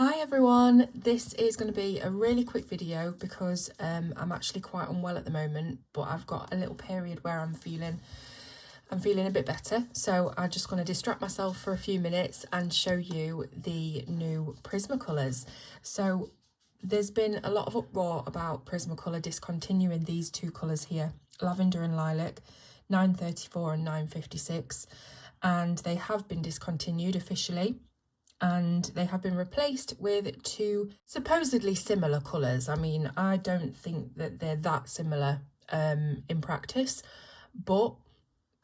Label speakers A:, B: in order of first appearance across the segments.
A: Hi everyone, this is going to be a really quick video because I'm actually quite unwell at the moment, but I've got a little period where I'm feeling a bit better, so I'm just going to distract myself for a few minutes and show you the new Prismacolors. So there's been a lot of uproar about Prismacolor discontinuing these two colours here, lavender and lilac, 934 and 956, and they have been discontinued officially. And they have been replaced with two supposedly similar colours. I mean, I don't think that they're that similar in practice, but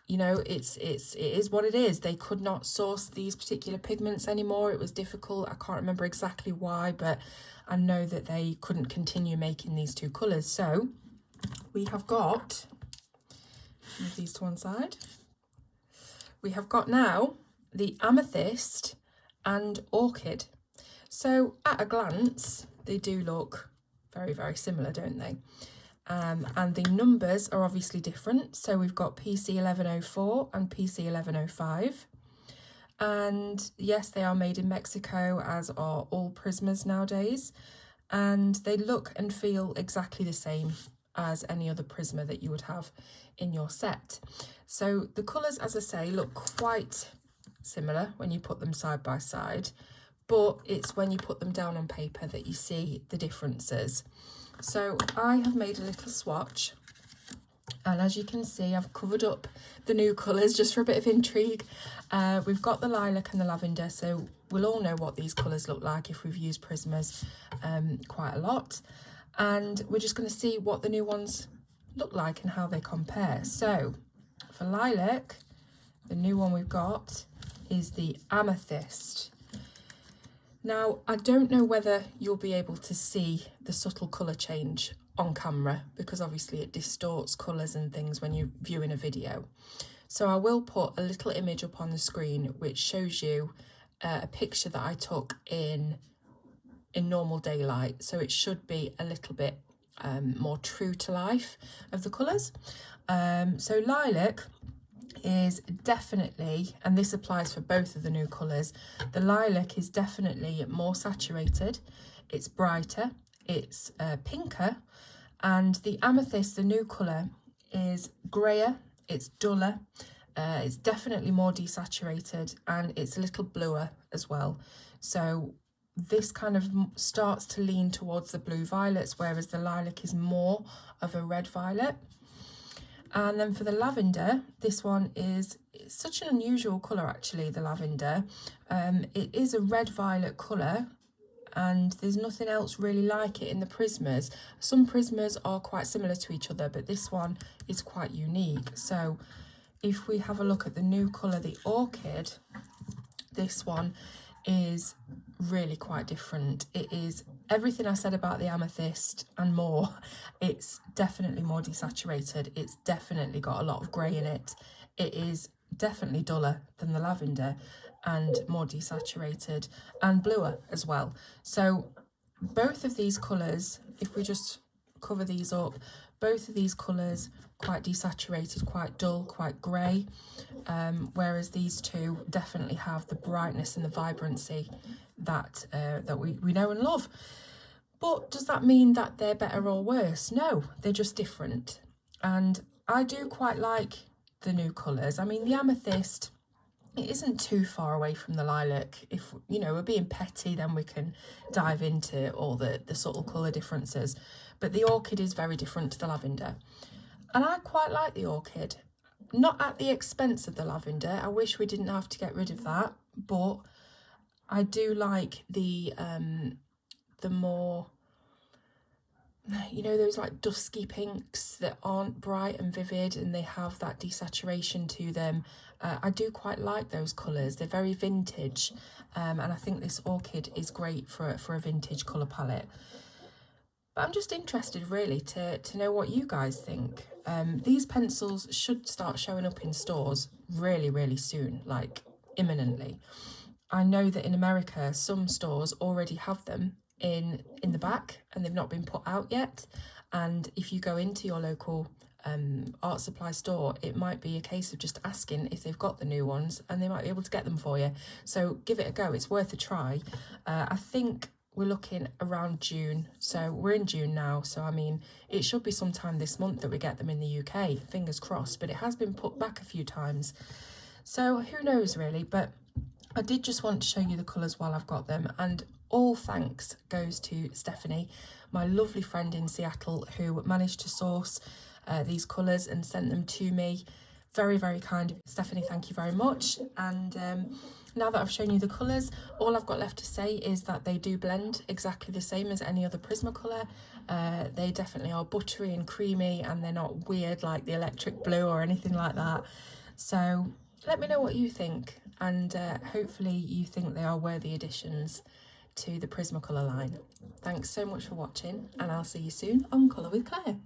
A: you know, it is what it is. They could not source these particular pigments anymore. It was difficult. I can't remember exactly why, but I know that they couldn't continue making these two colours. So we have got, move these to one side. We have got now the Amethyst and Orchid. So at a glance, they do look very, very similar, don't they? And the numbers are obviously different. So we've got PC1104 and PC1105. And yes, they are made in Mexico, as are all Prismas nowadays. And they look and feel exactly the same as any other Prisma that you would have in your set. So the colours, as I say, look quite similar when you put them side by side, but it's when you put them down on paper that you see the differences. So I have made a little swatch, and as you can see, I've covered up the new colours just for a bit of intrigue. We've got the lilac and the lavender, so we'll all know what these colours look like if we've used Prismas quite a lot. And we're just going to see what the new ones look like and how they compare. So for lilac, the new one we've got is the Amethyst. Now, I don't know whether you'll be able to see the subtle colour change on camera, because obviously it distorts colours and things when you're viewing a video. So I will put a little image up on the screen which shows you a picture that I took in normal daylight, so it should be a little bit more true to life of the colours. So lilac is definitely, and this applies for both of the new colours, the lilac is definitely more saturated, it's brighter, it's pinker, and the amethyst, the new colour, is greyer, it's duller, it's definitely more desaturated, and it's a little bluer as well. So this kind of starts to lean towards the blue violets, whereas the lilac is more of a red violet. And then for the lavender, this one is such an unusual colour actually, the lavender. It is a red violet colour, and there's nothing else really like it in the Prismas. Some Prismas are quite similar to each other, but this one is quite unique. So if we have a look at the new colour, the Orchid, this one is really quite different. It is everything I said about the amethyst and more. It's definitely more desaturated. It's definitely got a lot of grey in it. It is definitely duller than the lavender and more desaturated and bluer as well. So both of these colours, if we just cover these up, both of these colours quite desaturated, quite dull, quite grey, whereas these two definitely have the brightness and the vibrancy that that we know and love. But does that mean that they're better or worse? No, they're just different. And I do quite like the new colours. I mean, the amethyst, it isn't too far away from the lilac. If, you know, we're being petty, then we can dive into all the subtle colour differences. But the orchid is very different to the lavender. And I quite like the orchid. Not at the expense of the lavender. I wish we didn't have to get rid of that. But I do like the more, you know, those like dusky pinks that aren't bright and vivid and they have that desaturation to them. I do quite like those colours. They're very vintage, and I think this orchid is great for a vintage colour palette. But I'm just interested really to know what you guys think. These pencils should start showing up in stores really, really soon, like imminently. I know that in America, some stores already have them in the back and they've not been put out yet. And if you go into your local art supply store, it might be a case of just asking if they've got the new ones, and they might be able to get them for you. So give it a go, it's worth a try. I think we're looking around June, so we're in June now, so I mean it should be sometime this month that we get them in the UK, fingers crossed, but it has been put back a few times, so who knows really. But I did just want to show you the colours while I've got them, and all thanks goes to Stephanie, my lovely friend in Seattle, who managed to source these colours and sent them to me. Very, very kind of Stephanie, thank you very much. And now that I've shown you the colours, all I've got left to say is that they do blend exactly the same as any other Prismacolor. They definitely are buttery and creamy, and they're not weird like the electric blue or anything like that. So let me know what you think, and hopefully you think they are worthy additions to the Prismacolor line. Thanks so much for watching, and I'll see you soon on Colour with Claire.